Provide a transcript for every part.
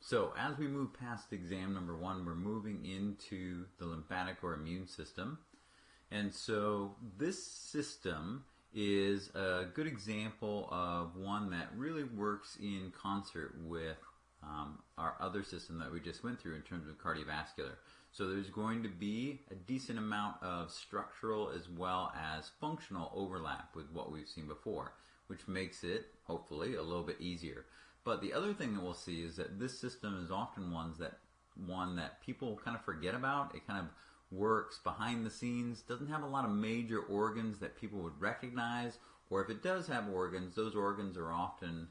So as we move past exam number 1, we're moving into the lymphatic or immune system. And so this system is a good example of one that really works in concert with our other system that we just went through in terms of cardiovascular. So there's going to be a decent amount of structural as well as functional overlap with what we've seen before, which makes it, hopefully, a little bit easier. But the other thing that we'll see is that this system is often one that people kind of forget about. It kind of works behind the scenes, doesn't have a lot of major organs that people would recognize, or if it does have organs, those organs are often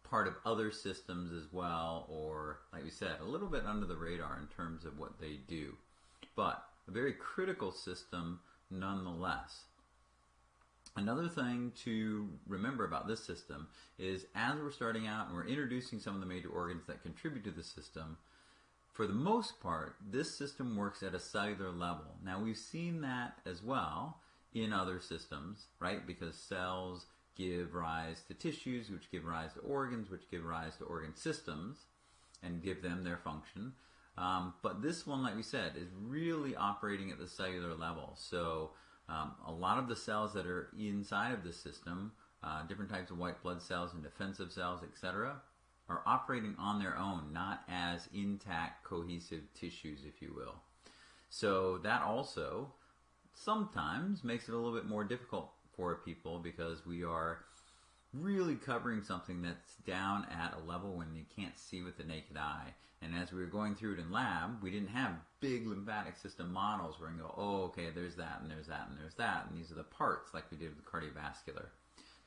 part of other systems as well, or like we said, a little bit under the radar in terms of what they do. But a very critical system nonetheless. Another thing to remember about this system is as we're starting out and we're introducing some of the major organs that contribute to the system, for the most part, this system works at a cellular level. Now we've seen that as well in other systems, right? Because cells give rise to tissues, which give rise to organs, which give rise to organ systems and give them their function. But this one, like we said, is really operating at the cellular level. So a lot of the cells that are inside of this system, different types of white blood cells and defensive cells, etc., are operating on their own, not as intact, cohesive tissues, if you will. So that also sometimes makes it a little bit more difficult for people because we are really covering something that's down at a level when you can't see with the naked eye. And as we were going through it in lab, we didn't have big lymphatic system models where we can go, oh, okay, there's that, and there's that, and there's that, and these are the parts like we did with cardiovascular.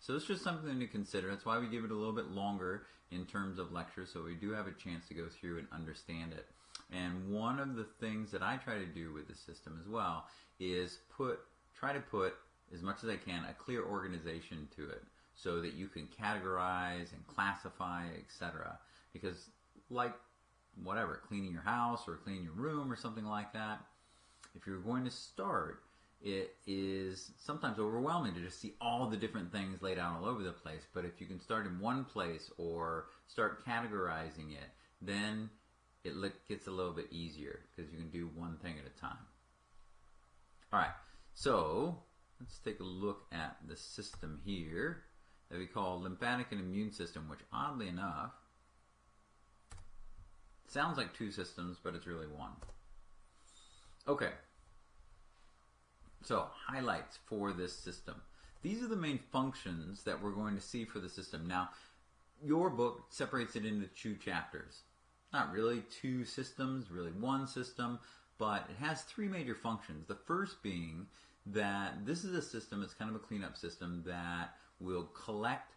So it's just something to consider. That's why we give it a little bit longer in terms of lectures, so we do have a chance to go through and understand it. And one of the things that I try to do with the system as well is try to put, as much as I can, a clear organization to it so that you can categorize and classify, etc. Because like whatever, cleaning your house or cleaning your room or something like that, if you're going to start, it is sometimes overwhelming to just see all the different things laid out all over the place. But if you can start in one place or start categorizing it, then it gets a little bit easier because you can do one thing at a time. All right, so let's take a look at the system here that we call lymphatic and immune system, which oddly enough sounds like two systems, but it's really one. Okay, so highlights for this system. These are the main functions that we're going to see for the system. Now, your book separates it into 2 chapters. Not really 2 systems, really one system, but it has 3 major functions. The first being that this is a system, it's kind of a cleanup system that will collect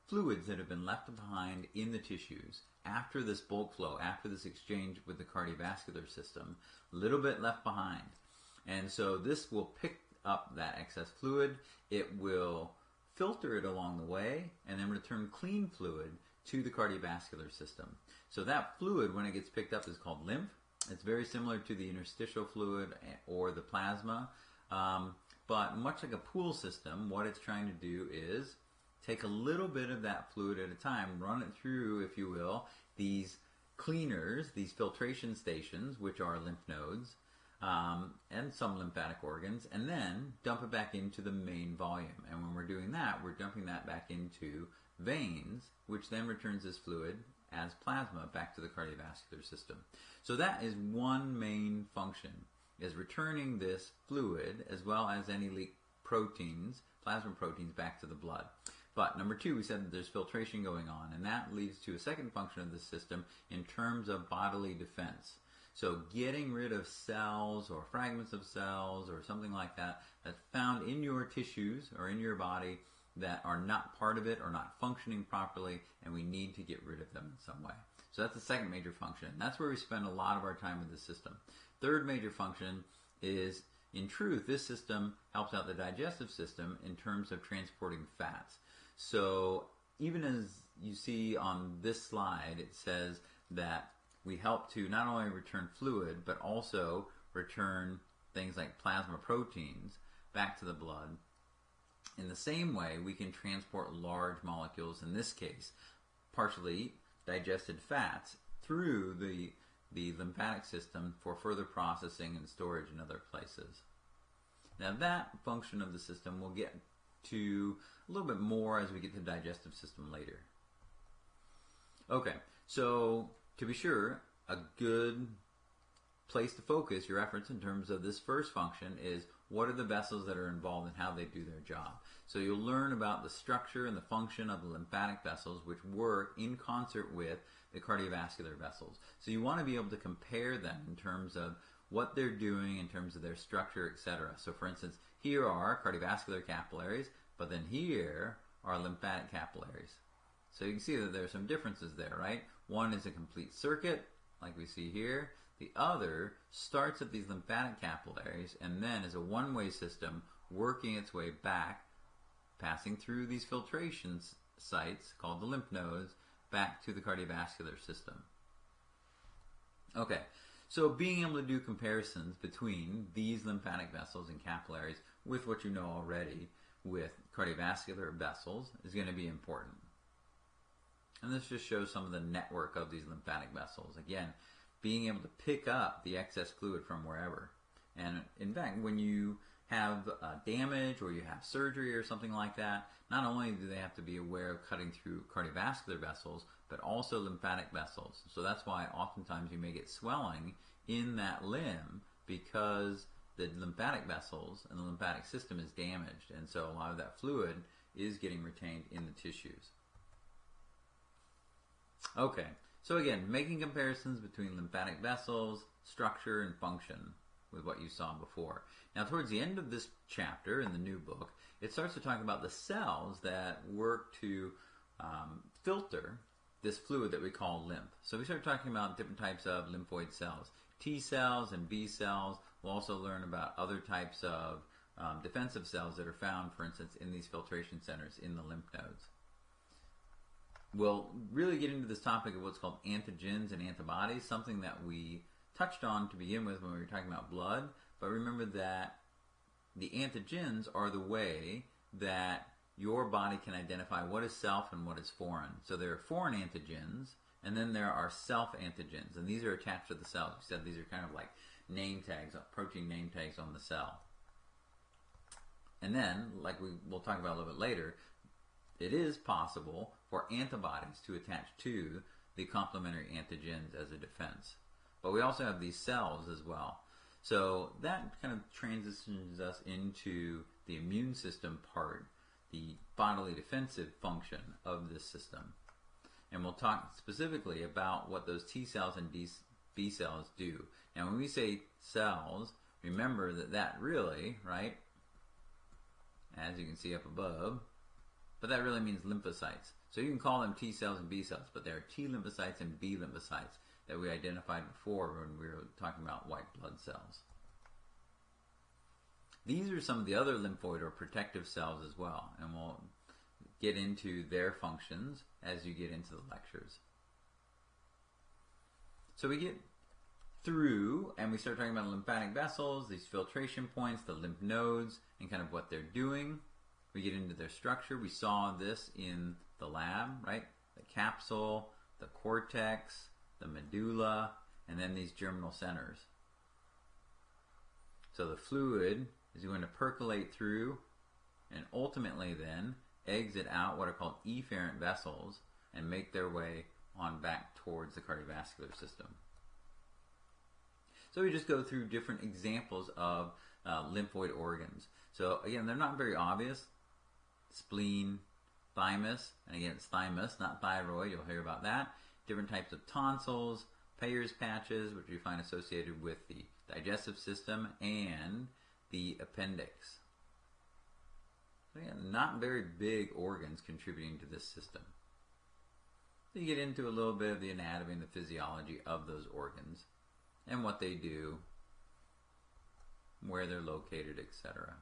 fluids that have been left behind in the tissues after this bulk flow, after this exchange with the cardiovascular system, a little bit left behind. And so this will pick up that excess fluid, it will filter it along the way, and then return clean fluid to the cardiovascular system. So that fluid, when it gets picked up, is called lymph. It's very similar to the interstitial fluid or the plasma. But much like a pool system, what it's trying to do is take a little bit of that fluid at a time, run it through, if you will, these cleaners, these filtration stations, which are lymph nodes, and some lymphatic organs, and then dump it back into the main volume. And when we're doing that, we're dumping that back into veins, which then returns this fluid as plasma back to the cardiovascular system. So that is one main function, is returning this fluid as well as any leak proteins, plasma proteins, back to the blood. But number 2, we said that there's filtration going on, and that leads to a second function of the system in terms of bodily defense. So getting rid of cells or fragments of cells or something like that that's found in your tissues or in your body that are not part of it or not functioning properly, and we need to get rid of them in some way. So that's the second major function. That's where we spend a lot of our time with the system. Third major function is, in truth, this system helps out the digestive system in terms of transporting fats. So even as you see on this slide, it says that we help to not only return fluid, but also return things like plasma proteins back to the blood. In the same way, we can transport large molecules, in this case, partially digested fats, through the lymphatic system for further processing and storage in other places. Now that function of the system we'll get to a little bit more as we get to the digestive system later. Okay, so to be sure, a good place to focus your efforts in terms of this first function is what are the vessels that are involved and how they do their job. So you'll learn about the structure and the function of the lymphatic vessels, which work in concert with the cardiovascular vessels. So you want to be able to compare them in terms of what they're doing in terms of their structure, etc. So for instance, here are cardiovascular capillaries, but then here are lymphatic capillaries. So you can see that there's some differences there, right? One is a complete circuit, like we see here. The other starts at these lymphatic capillaries and then is a one-way system working its way back, passing through these filtration sites called the lymph nodes, back to the cardiovascular system. Okay, so being able to do comparisons between these lymphatic vessels and capillaries with what you know already with cardiovascular vessels is going to be important. And this just shows some of the network of these lymphatic vessels. Again, being able to pick up the excess fluid from wherever. And in fact, when you have damage or you have surgery or something like that, not only do they have to be aware of cutting through cardiovascular vessels, but also lymphatic vessels. So that's why oftentimes you may get swelling in that limb because the lymphatic vessels and the lymphatic system is damaged. And so a lot of that fluid is getting retained in the tissues. Okay, so again, making comparisons between lymphatic vessels, structure, and function with what you saw before. Now, towards the end of this chapter in the new book, it starts to talk about the cells that work to filter this fluid that we call lymph. So we start talking about different types of lymphoid cells, T cells and B cells. We'll also learn about other types of defensive cells that are found, for instance, in these filtration centers in the lymph nodes. We'll really get into this topic of what's called antigens and antibodies, something that we touched on to begin with when we were talking about blood. But remember that the antigens are the way that your body can identify what is self and what is foreign. So there are foreign antigens, and then there are self antigens, and these are attached to the cells. We said these are kind of like name tags, protein name tags on the cell. And then, like we'll talk about a little bit later, it is possible for antibodies to attach to the complementary antigens as a defense. But we also have these cells as well. So that kind of transitions us into the immune system part, the bodily defensive function of this system. And we'll talk specifically about what those T cells and B cells do. Now when we say cells, remember that really, right, as you can see up above, but that really means lymphocytes. So you can call them T cells and B cells, but there are T lymphocytes and B lymphocytes that we identified before when we were talking about white blood cells. These are some of the other lymphoid or protective cells as well, and we'll get into their functions as you get into the lectures. So we get through and we start talking about lymphatic vessels, these filtration points, the lymph nodes, and kind of what they're doing. We get into their structure. We saw this in the lab, right? The capsule, the cortex, the medulla, and then these germinal centers. So the fluid is going to percolate through and ultimately then exit out what are called efferent vessels and make their way on back towards the cardiovascular system. So we just go through different examples of lymphoid organs. So again, they're not very obvious. Spleen, thymus, and again it's thymus, not thyroid, you'll hear about that. Different types of tonsils, Peyer's patches, which you find associated with the digestive system, and the appendix. So again, not very big organs contributing to this system. So you get into a little bit of the anatomy and the physiology of those organs, and what they do, where they're located, etc.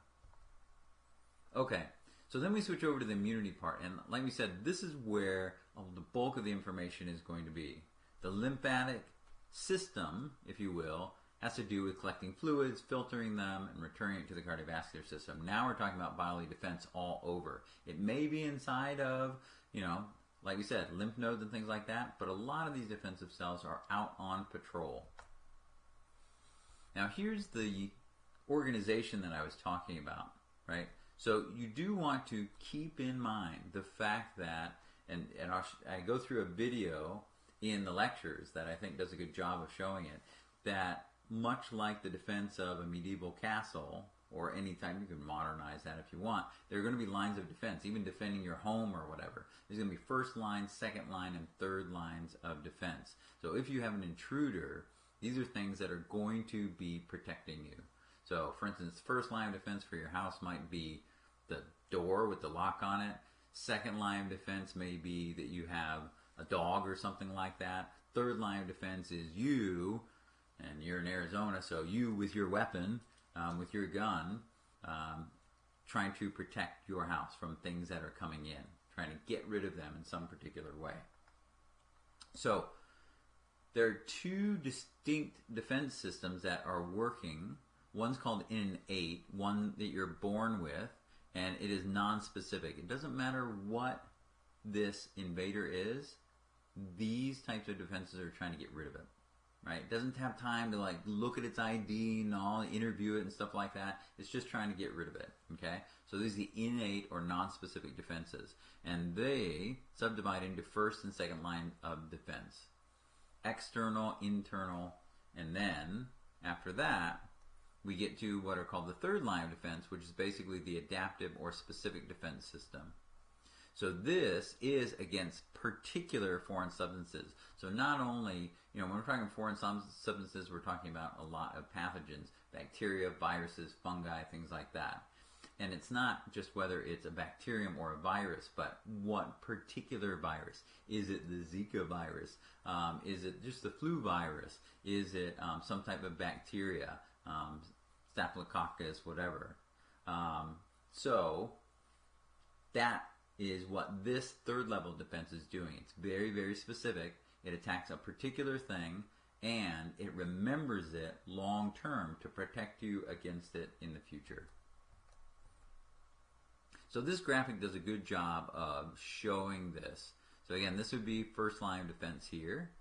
Okay. So then we switch over to the immunity part, and like we said, this is where the bulk of the information is going to be. The lymphatic system, if you will, has to do with collecting fluids, filtering them, and returning it to the cardiovascular system. Now we're talking about bodily defense all over. It may be inside of, like we said, lymph nodes and things like that, but a lot of these defensive cells are out on patrol. Now here's the organization that I was talking about, right? So you do want to keep in mind the fact that, and I go through a video in the lectures that I think does a good job of showing it, that much like the defense of a medieval castle, or any time, you can modernize that if you want, there are going to be lines of defense, even defending your home or whatever. There's going to be first line, second line, and third lines of defense. So if you have an intruder, these are things that are going to be protecting you. So for instance, first line of defense for your house might be the door with the lock on it. Second line of defense may be that you have a dog or something like that. Third line of defense is you, and you're in Arizona, so you with your weapon, with your gun, trying to protect your house from things that are coming in, trying to get rid of them in some particular way. So there are two distinct defense systems that are working. One's called innate, one that you're born with, and it is non-specific. It doesn't matter what this invader is, these types of defenses are trying to get rid of it. Right? It doesn't have time to like look at its ID and all, interview it and stuff like that. It's just trying to get rid of it. Okay? So these are the innate or non-specific defenses. And they subdivide into first and second line of defense. External, internal, and then after that, we get to what are called the third line of defense, which is basically the adaptive or specific defense system. So this is against particular foreign substances. So not only, when we're talking foreign substances, we're talking about a lot of pathogens, bacteria, viruses, fungi, things like that. And it's not just whether it's a bacterium or a virus, but what particular virus. Is it the Zika virus? Is it just the flu virus? Is it some type of bacteria, Staphylococcus, whatever? So that is what this third level defense is doing. It's very, very specific. It attacks a particular thing, and it remembers it long term to protect you against it in the future. So this graphic does a good job of showing this. So again, this would be first line of defense here.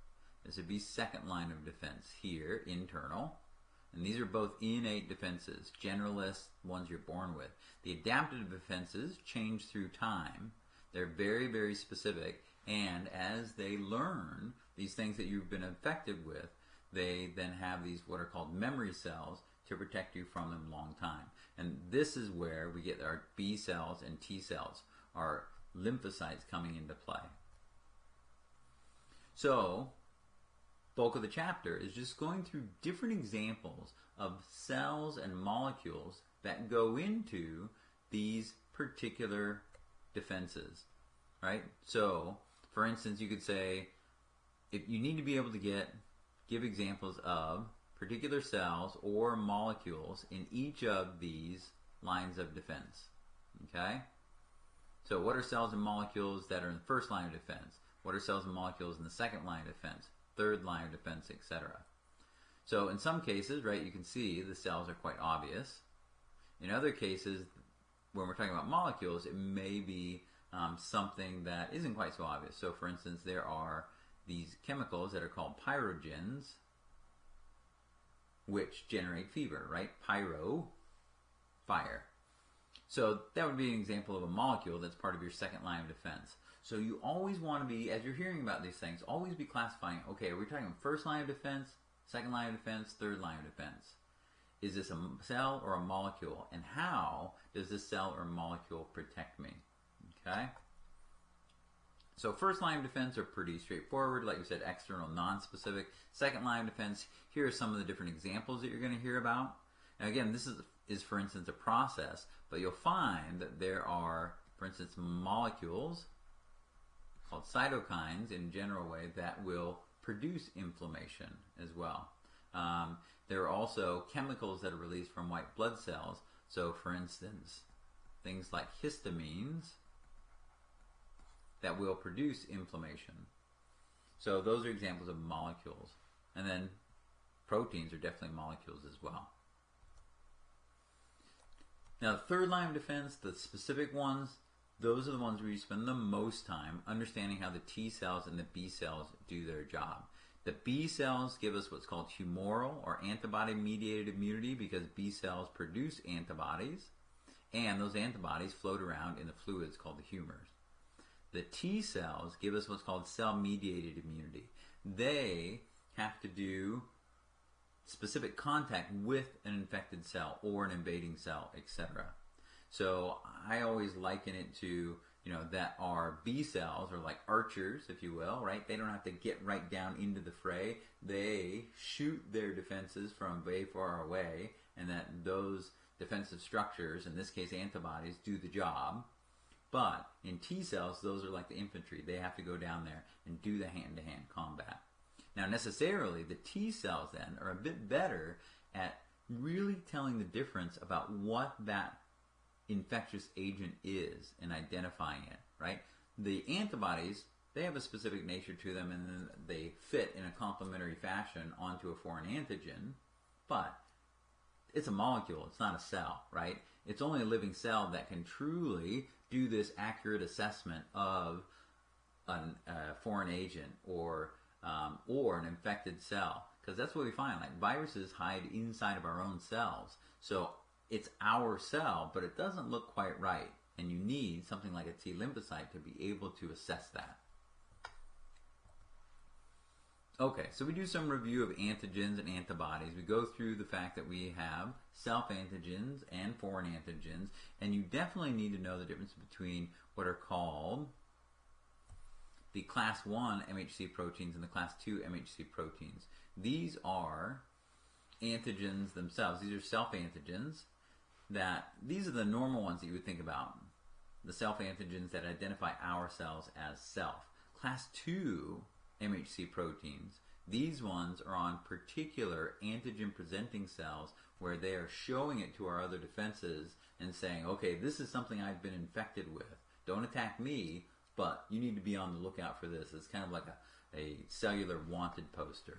This would be second line of defense here, internal. And these are both innate defenses, generalist, ones you're born with. The adaptive defenses change through time. They're very, very specific. And as they learn these things that you've been infected with, they then have these what are called memory cells to protect you from them a long time. And this is where we get our B cells and T cells, our lymphocytes coming into play. So, bulk of the chapter is just going through different examples of cells and molecules that go into these particular defenses, right? So, for instance, you could say, if you need to be able to give examples of particular cells or molecules in each of these lines of defense, okay? So what are cells and molecules that are in the first line of defense? What are cells and molecules in the second line of defense, third line of defense, etc.? So in some cases, right, you can see the cells are quite obvious. In other cases, when we're talking about molecules, it may be something that isn't quite so obvious. So for instance, there are these chemicals that are called pyrogens, which generate fever, right? Pyro, fire. So that would be an example of a molecule that's part of your second line of defense. So you always want to be, as you're hearing about these things, always be classifying, okay, are we talking first line of defense, second line of defense, third line of defense? Is this a cell or a molecule? And how does this cell or molecule protect me? Okay? So first line of defense are pretty straightforward. Like we said, external, non-specific. Second line of defense, here are some of the different examples that you're going to hear about. Now again, this is for instance a process, but you'll find that there are, for instance, molecules called cytokines in a general way that will produce inflammation as well. There are also chemicals that are released from white blood cells. So for instance, things like histamines that will produce inflammation. So those are examples of molecules. And then proteins are definitely molecules as well. Now the third line of defense, the specific ones, those are the ones where you spend the most time understanding how the T cells and the B cells do their job. The B cells give us what's called humoral or antibody-mediated immunity because B cells produce antibodies, and those antibodies float around in the fluids called the humors. The T cells give us what's called cell-mediated immunity. They have to do specific contact with an infected cell or an invading cell, etc. So I always liken it to, that our B cells are like archers, if you will, right? They don't have to get right down into the fray. They shoot their defenses from way far away, and that those defensive structures, in this case antibodies, do the job. But in T cells, those are like the infantry. They have to go down there and do the hand-to-hand combat. Now, necessarily, the T cells then are a bit better at really telling the difference about what that infectious agent is and identifying it, right? The antibodies, they have a specific nature to them, and then they fit in a complementary fashion onto a foreign antigen, but it's a molecule, it's not a cell, right? It's only a living cell that can truly do this accurate assessment of a foreign agent or an infected cell, because that's what we find. Like viruses hide inside of our own cells, so it's our cell, but it doesn't look quite right, and you need something like a T lymphocyte to be able to assess that. Okay, so we do some review of antigens and antibodies. We go through the fact that we have self-antigens and foreign antigens, and you definitely need to know the difference between what are called the class 1 MHC proteins and the class 2 MHC proteins. These are antigens themselves. These are self-antigens. These are the normal ones that you would think about. The self-antigens that identify our cells as self. Class 2 MHC proteins, these ones are on particular antigen-presenting cells where they are showing it to our other defenses and saying, okay, this is something I've been infected with. Don't attack me, but you need to be on the lookout for this. It's kind of like a cellular wanted poster.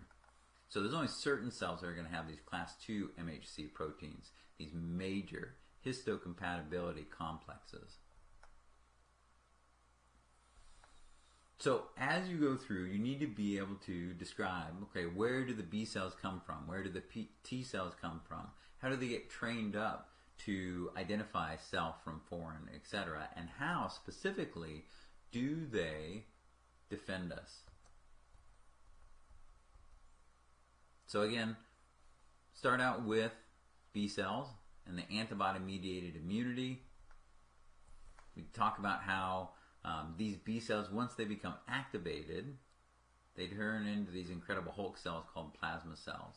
So there's only certain cells that are going to have these class 2 MHC proteins, these major histocompatibility complexes. So as you go through, you need to be able to describe, okay, where do the B cells come from? Where do the T cells come from? How do they get trained up to identify self from foreign, etc.? And how specifically do they defend us? So again, start out with B cells and the antibody-mediated immunity. We talk about how these B cells, once they become activated, they turn into these incredible Hulk cells called plasma cells.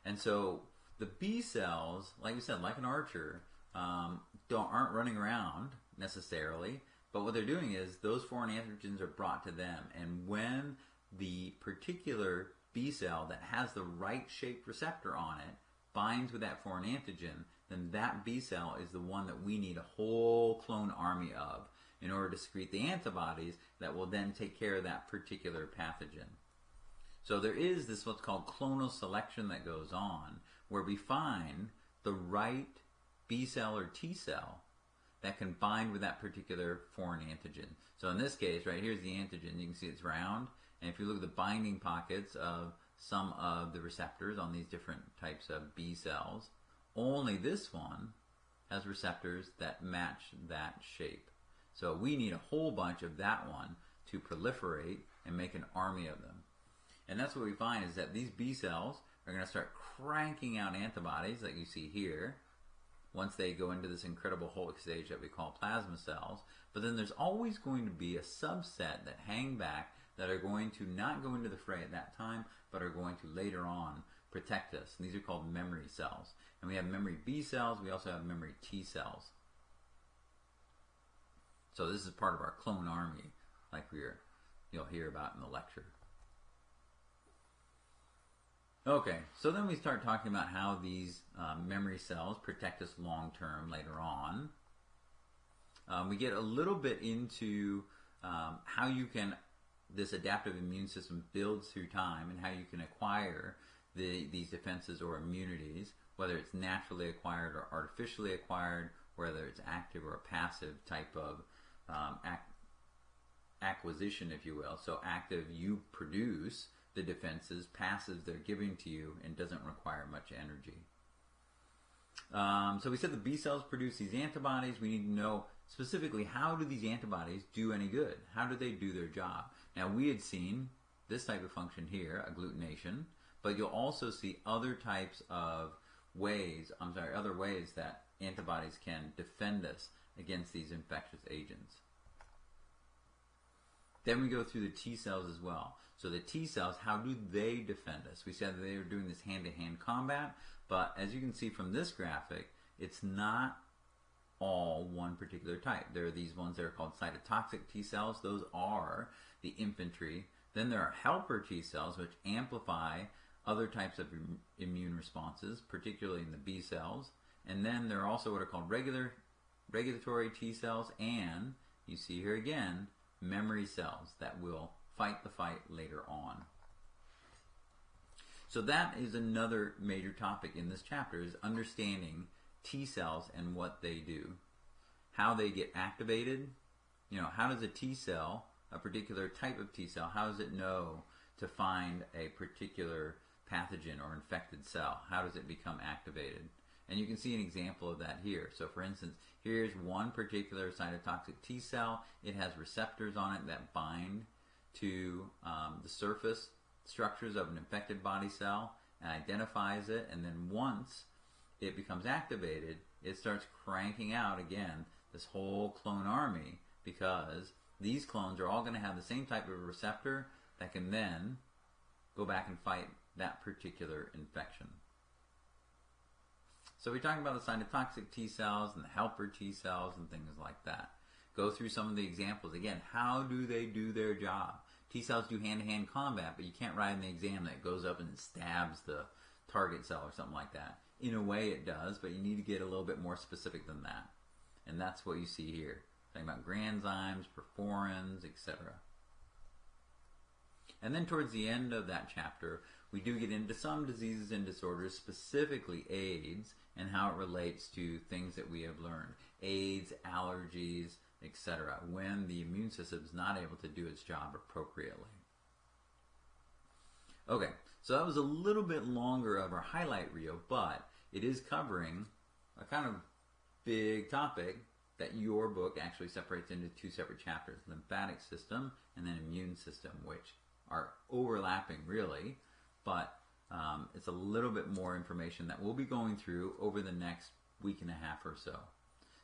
And so the B cells, like we said, like an archer, aren't running around necessarily, but what they're doing is those foreign antigens are brought to them. And when the particular B cell that has the right shaped receptor on it binds with that foreign antigen, then that B cell is the one that we need a whole clone army of in order to secrete the antibodies that will then take care of that particular pathogen. So there is this what's called clonal selection that goes on, where we find the right B cell or T cell that can bind with that particular foreign antigen. So in this case, right here's the antigen. You can see it's round, and if you look at the binding pockets of some of the receptors on these different types of B cells, only this one has receptors that match that shape. So we need a whole bunch of that one to proliferate and make an army of them. And that's what we find is that these B cells are going to start cranking out antibodies like you see here once they go into this incredible Hulk stage that we call plasma cells. But then there's always going to be a subset that hang back that are going to not go into the fray at that time, but are going to later on protect us. And these are called memory cells. And we have memory B cells. We also have memory T cells. So this is part of our clone army, like you'll hear about in the lecture. Okay, so then we start talking about how these memory cells protect us long term later on. We get a little bit into how this adaptive immune system builds through time and how you can acquire these defenses or immunities, whether it's naturally acquired or artificially acquired, whether it's active or a passive type of acquisition, if you will. So active, you produce the defenses. Passive, they're giving to you and doesn't require much energy. So we said the B cells produce these antibodies. We need to know specifically, how do these antibodies do any good? How do they do their job? Now, we had seen this type of function here, agglutination, but you'll also see other types of ways, other ways that antibodies can defend us against these infectious agents. Then we go through the T cells as well. So the T cells, how do they defend us? We said that they were doing this hand-to-hand combat, but as you can see from this graphic, it's not all one particular type. There are these ones that are called cytotoxic T cells. Those are the infantry. Then there are helper T cells, which amplify other types of immune responses, particularly in the B cells. And then there are also what are called regulatory T cells, and you see here again, memory cells that will fight the fight later on. So that is another major topic in this chapter, is understanding T cells and what they do. How they get activated. How does a T cell, a particular type of T cell, how does it know to find a particular pathogen or infected cell? How does it become activated? And you can see an example of that here. So for instance, here's one particular cytotoxic T cell. It has receptors on it that bind to the surface structures of an infected body cell and identifies it, and then once it becomes activated, it starts cranking out again this whole clone army, because these clones are all going to have the same type of receptor that can then go back and fight that particular infection. So we're talking about the cytotoxic T cells and the helper T cells and things like that. Go through some of the examples. Again, how do they do their job? T cells do hand-to-hand combat, but you can't write in the exam that it goes up and stabs the target cell or something like that. In a way it does, but you need to get a little bit more specific than that. And that's what you see here. Talking about granzymes, perforins, etc. And then towards the end of that chapter, we do get into some diseases and disorders, specifically AIDS, and how it relates to things that we have learned. AIDS, allergies, etc. when the immune system is not able to do its job appropriately. Okay, so that was a little bit longer of our highlight reel, but it is covering a kind of big topic that your book actually separates into two separate chapters: lymphatic system and then immune system, which are overlapping really, but it's a little bit more information that we'll be going through over the next week and a half or so.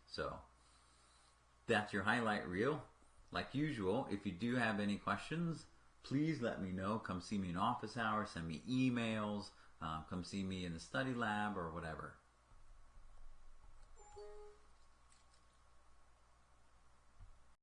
So that's your highlight reel. Like usual, if you do have any questions, please let me know. Come see me in office hours, send me emails, come see me in the study lab or whatever.